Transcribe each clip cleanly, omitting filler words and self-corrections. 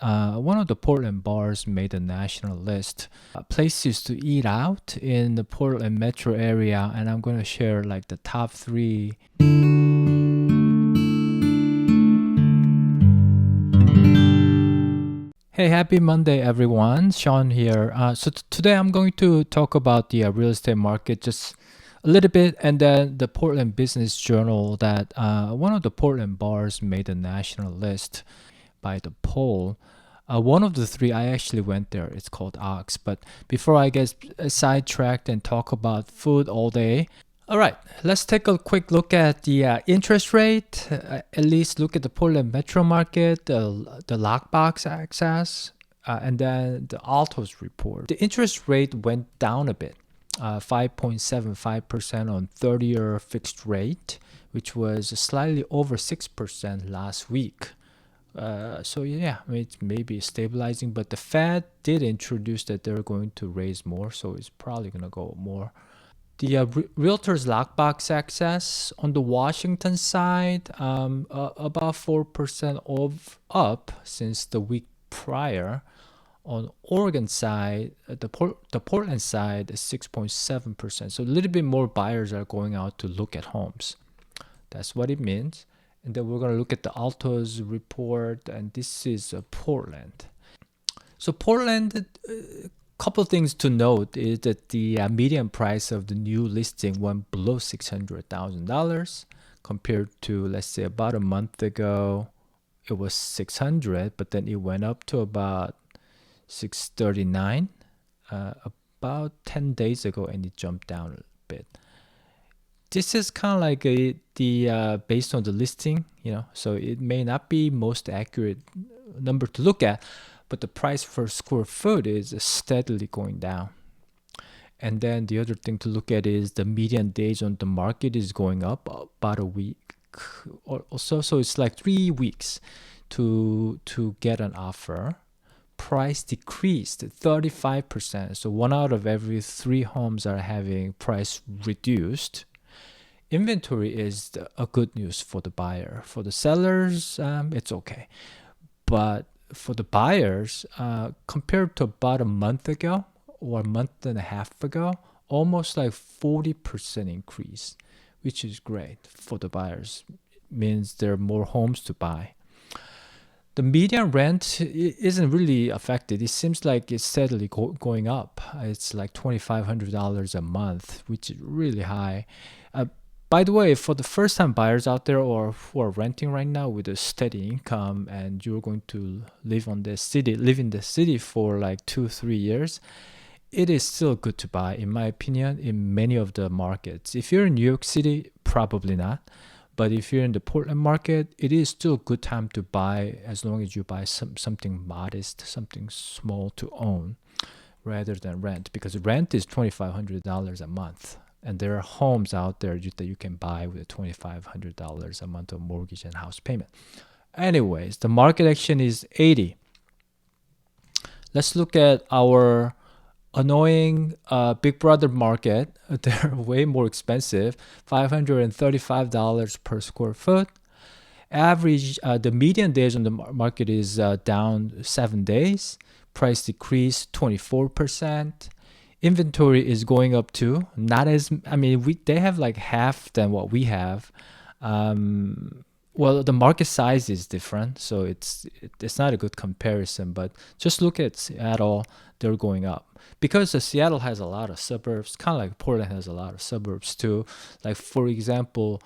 one of the Portland bars made a national list. Places to eat out in the Portland metro area, and I'm going to share like the top three. Hey, happy Monday, everyone. Shawn here. Today I'm going to talk about the real estate market just a little bit, and then the Portland Business Journal that one of the Portland bars made a national list by the poll. One of the three, I actually went there. It's called Ox. But before I get sidetracked and talk about food all day, all right, let's take a quick look at the interest rate. At least look at the Portland metro market, the lockbox access, and then the Altos report. The interest rate went down a bit, 5.75% on 30-year fixed rate, which was slightly over 6% last week. So yeah, it's maybe stabilizing, but the Fed did introduce that they're going to raise more, so it's probably going to go more. The realtors lockbox access on the Washington side, about 4% up since the week prior. On Oregon side, the Portland side is 6.7%. So a little bit more buyers are going out to look at homes. That's what it means. And then we're going to look at the Altos report, and this is Portland. So Portland, couple of things to note is that the median price of the new listing went below $600,000 compared to, let's say, about a month ago. It was 600, but then it went up to about 639 about 10 days ago, and it jumped down a bit. This is kind of like the based on the listing, so it may not be most accurate number to look at, but the price per square foot is steadily going down. And then the other thing to look at is the median days on the market is going up about a week or so. So it's like 3 weeks to get an offer. Price decreased 35%. So 1 out of every 3 homes are having price reduced. Inventory is a good news for the buyer. For the sellers, it's okay. But for the buyers, compared to about a month ago or a month and a half ago, almost like 40% increase, which is great for the buyers. It means there are more homes to buy. The median rent isn't really affected. It seems like it's steadily going up. It's like $2,500 a month, which is really high. By the way, for the first-time buyers out there or who are renting right now with a steady income and you're going to live in the city for like 2-3 years, it is still good to buy, in my opinion, in many of the markets. If you're in New York City, probably not. But if you're in the Portland market, it is still a good time to buy as long as you buy something modest, something small to own rather than rent, because rent is $2,500 a month. And there are homes out there that you can buy with $2,500 a month of mortgage and house payment. Anyways, the market action is 80. Let's look at our annoying Big Brother market. They're way more expensive, $535 per square foot. Average, the median days on the market is down 7 days. Price decreased 24%. Inventory is going up too. They have like half than what we have. Well, the market size is different, so it's not a good comparison. But just look at Seattle; they're going up because Seattle has a lot of suburbs. Kind of like Portland has a lot of suburbs too. Like for example,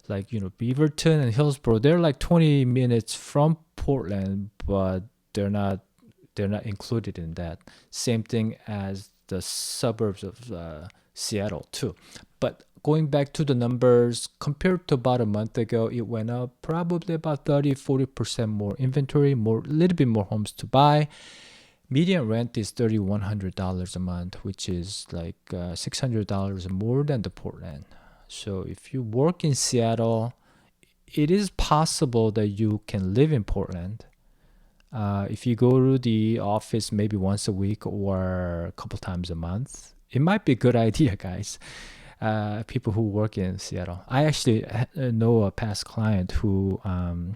like Beaverton and Hillsborough, they're like 20 minutes from Portland, but they're not included in that. Same thing as the suburbs of Seattle too. But going back to the numbers, compared to about a month ago, it went up probably about 30-40% more inventory, a little bit more homes to buy. Median rent is $3,100 a month, which is like $600 more than the Portland. So if you work in Seattle, it is possible that you can live in Portland. If you go to the office maybe once a week or a couple times a month, it might be a good idea, guys. People who work in Seattle. I actually know a past client who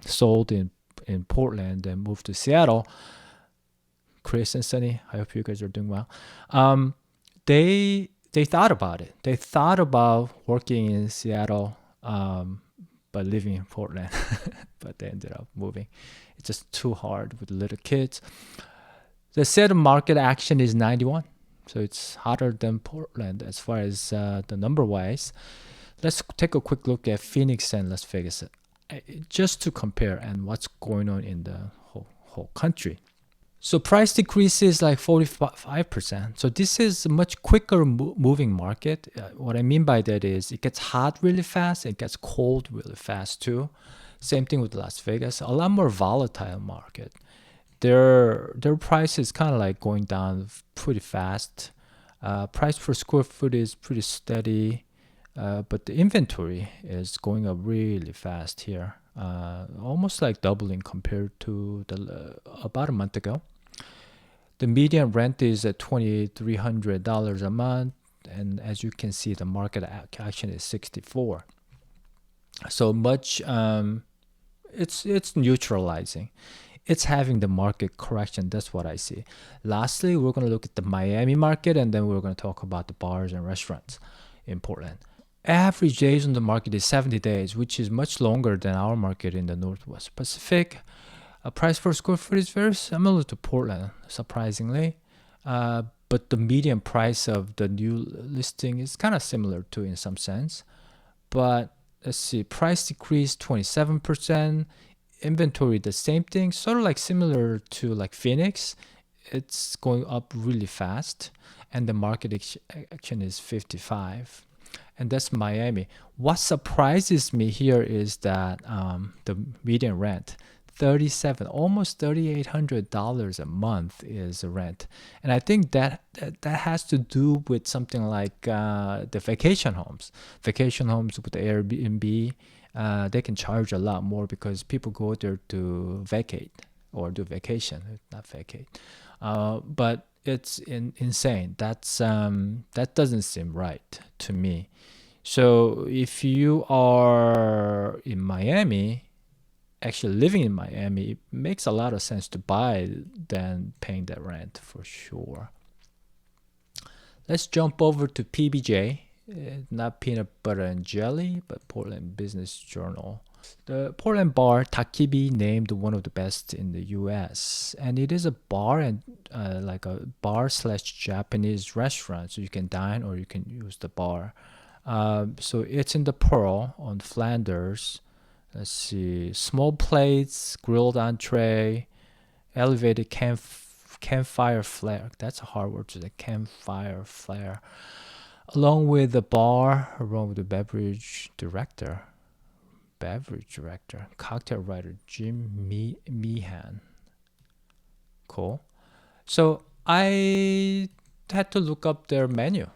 sold in Portland and moved to Seattle. Chris and Sunny. I hope you guys are doing well. They thought about it. They thought about working in Seattle, but living in Portland. But they ended up moving. It's just too hard with little kids. The Seattle market action is 91, so it's hotter than Portland as far as the number wise. Let's take a quick look at Phoenix and Las Vegas, just to compare and what's going on in the whole country. So price decrease is like 45%. So this is a much quicker moving market. What I mean by that is it gets hot really fast. It gets cold really fast too. Same thing with Las Vegas. A lot more volatile market. Their price is kind of like going down pretty fast. Price per square foot is pretty steady. But the inventory is going up really fast here, almost like doubling compared to about a month ago. The median rent is at $2,300 a month, and as you can see, the market action is 64. So much, it's neutralizing. It's having the market correction. That's what I see. Lastly, we're going to look at the Miami market, and then we're going to talk about the bars and restaurants in Portland. Average days on the market is 70 days, which is much longer than our market in the Northwest Pacific. Price per square foot is very similar to Portland, surprisingly. But the median price of the new listing is kind of similar too in some sense. But let's see, price decreased 27%. Inventory, the same thing, sort of like similar to like Phoenix. It's going up really fast. And the market action is 55. And that's Miami. What surprises me here is that the median rent, almost $3,800 a month is the rent. And I think that has to do with something like the vacation homes. Vacation homes with the Airbnb, they can charge a lot more because people go there to vacate or do vacation, not vacate. But it's insane. That doesn't seem right to me. So if you are in Miami, actually living in Miami, it makes a lot of sense to buy than paying that rent for sure. Let's jump over to PBJ, not peanut butter and jelly, but Portland Business Journal. The Portland bar Takibi named one of the best in the U.S. and it is a bar and like a bar / Japanese restaurant, so you can dine or you can use the bar. So it's in the Pearl on Flanders. Let's see, small plates, grilled entree, elevated campfire flare. That's a hard word to say, campfire flare. Along with the bar, along with the beverage director, cocktail writer Jim Meehan. Cool. So I had to look up their menu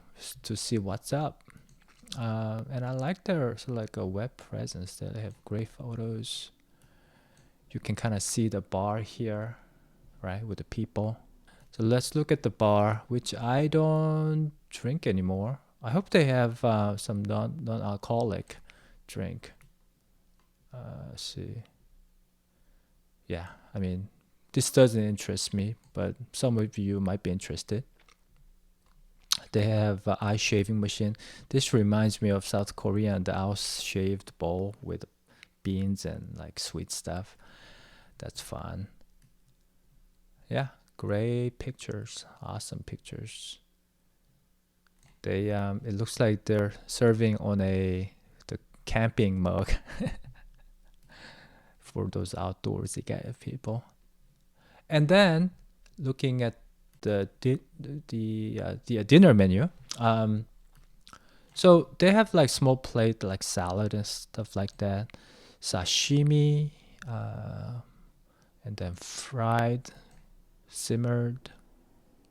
to see what's up. And I like their sort of like a web presence. They have great photos. You can kind of see the bar here, right, with the people. So let's look at the bar, which I don't drink anymore. I hope they have some non-alcoholic drink. Let's see. Yeah, I mean, this doesn't interest me, but some of you might be interested. They have an ice shaving machine. This reminds me of South Korea and the ice shaved bowl with beans and like sweet stuff. That's fun. Yeah, great pictures. Awesome pictures. They it looks like they're serving on the camping mug for those outdoorsy people. And then looking at the dinner menu. So they have like small plate like salad and stuff like that, sashimi, and then fried, simmered,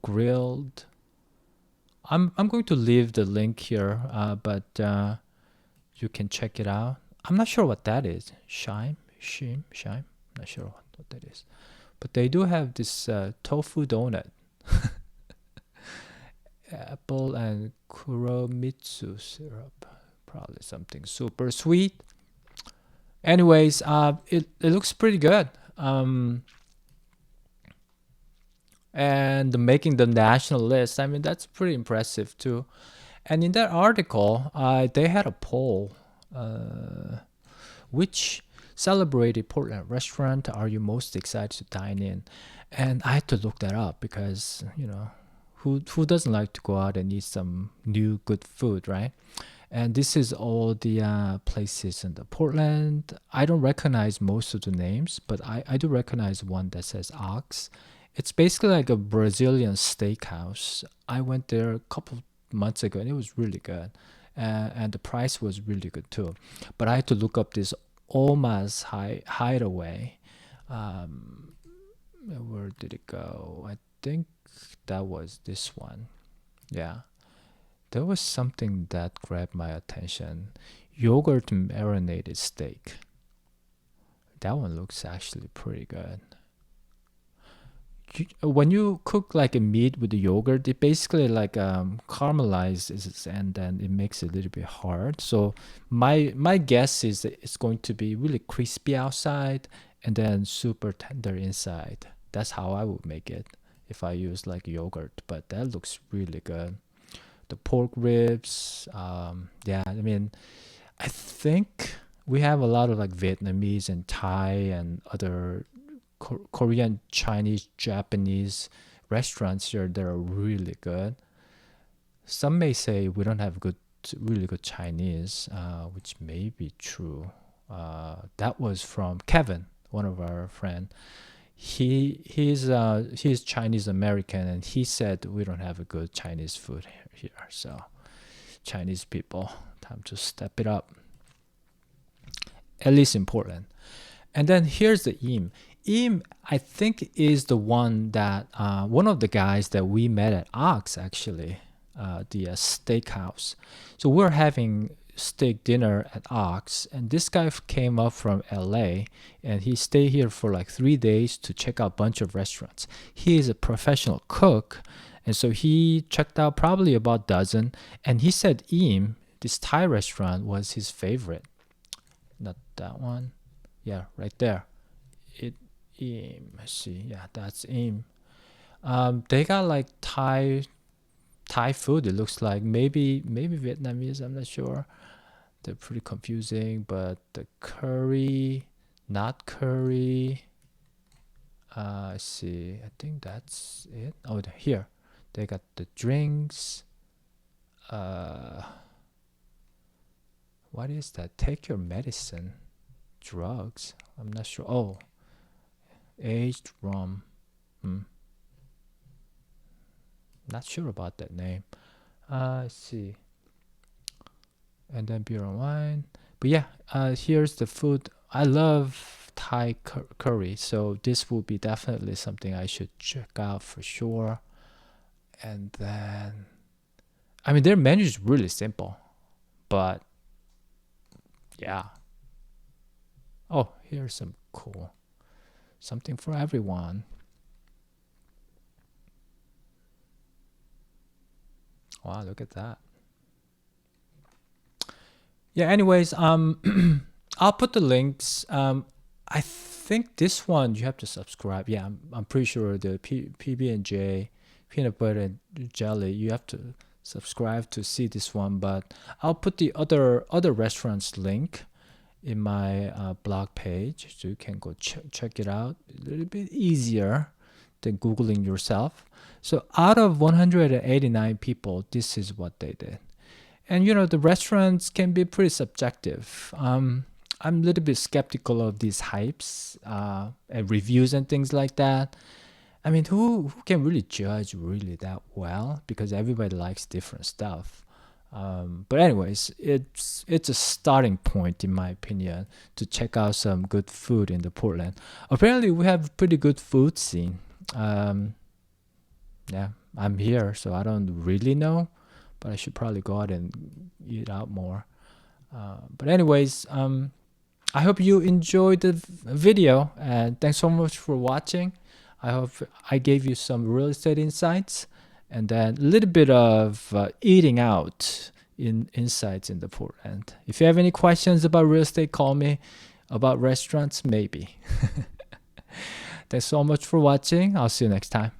grilled. I'm going to leave the link here, but you can check it out. I'm not sure what that is. Shime. Not sure what that is. But they do have this tofu donut. Apple and kuromitsu syrup. Probably something super sweet. Anyways, it looks pretty good. And and making the national list. I mean, that's pretty impressive too. And in that article, they had a poll, which celebrated Portland restaurant are you most excited to dine in? And I had to look that up because, who doesn't like to go out and eat some new good food, right? And this is all the places in the Portland. I don't recognize most of the names, but I do recognize one that says Ox. It's basically like a Brazilian steakhouse. I went there a couple months ago and it was really good. And the price was really good too. But I had to look up this Oma's Hideaway. Where did it go? I think that was this one. Yeah. There was something that grabbed my attention. Yogurt marinated steak. That one looks actually pretty good. When you cook like a meat with the yogurt, it basically like caramelizes and then it makes it a little bit hard. So my guess is that it's going to be really crispy outside and then super tender inside. That's how I would make it if I use like yogurt. But that looks really good. The pork ribs, yeah. I mean, I think we have a lot of like Vietnamese and Thai and other Korean, Chinese, Japanese restaurants here that are really good. Some may say we don't have really good Chinese, which may be true. That was from Kevin, one of our friends. He's Chinese American, and he said we don't have a good Chinese food here. So, Chinese people, time to step it up. At least in Portland. And then here's the Im. Im, I think, is the one that one of the guys that we met at Ox, actually, the steakhouse. So we're having steak dinner at Ox, and this guy came up from LA, and he stayed here for like 3 days to check out a bunch of restaurants. He is a professional cook, and so he checked out probably about a dozen, and he said Im, this Thai restaurant, was his favorite. Not that one. Yeah, right there. Im. Let's see. Yeah, that's Im. They got like Thai food. It looks like maybe Vietnamese. I'm not sure. They're pretty confusing. But the curry, not curry. Let's see. I think that's it. Oh, here. They got the drinks. What is that? Take your medicine. Drugs. I'm not sure. Oh, aged rum. Not sure about that name. Let's see. And then beer and wine. But yeah, here's the food. I love Thai curry, so this will be definitely something I should check out for sure. And then, I mean, their menu is really simple, but yeah. Oh, here's some cool. Something for everyone. Wow, look at that. Yeah, anyways, I'll put the links. I think this one you have to subscribe. Yeah, I'm pretty sure the PB&J peanut butter and jelly, you have to subscribe to see this one, but I'll put the other restaurants link in my blog page, so you can go check it out. A little bit easier than Googling yourself. So out of 189 people, this is what they did. And the restaurants can be pretty subjective. I'm a little bit skeptical of these hypes and reviews and things like that. I mean, who can really judge really that well? Because everybody likes different stuff. But anyways, it's a starting point, in my opinion, to check out some good food in the Portland. Apparently, we have a pretty good food scene. Yeah, I'm here, so I don't really know, but I should probably go out and eat out more. But anyways, I hope you enjoyed the video, and thanks so much for watching. I hope I gave you some real estate insights, and then a little bit of eating out insights in the Portland. If you have any questions about real estate, call me. About restaurants, maybe. Thanks so much for watching. I'll see you next time.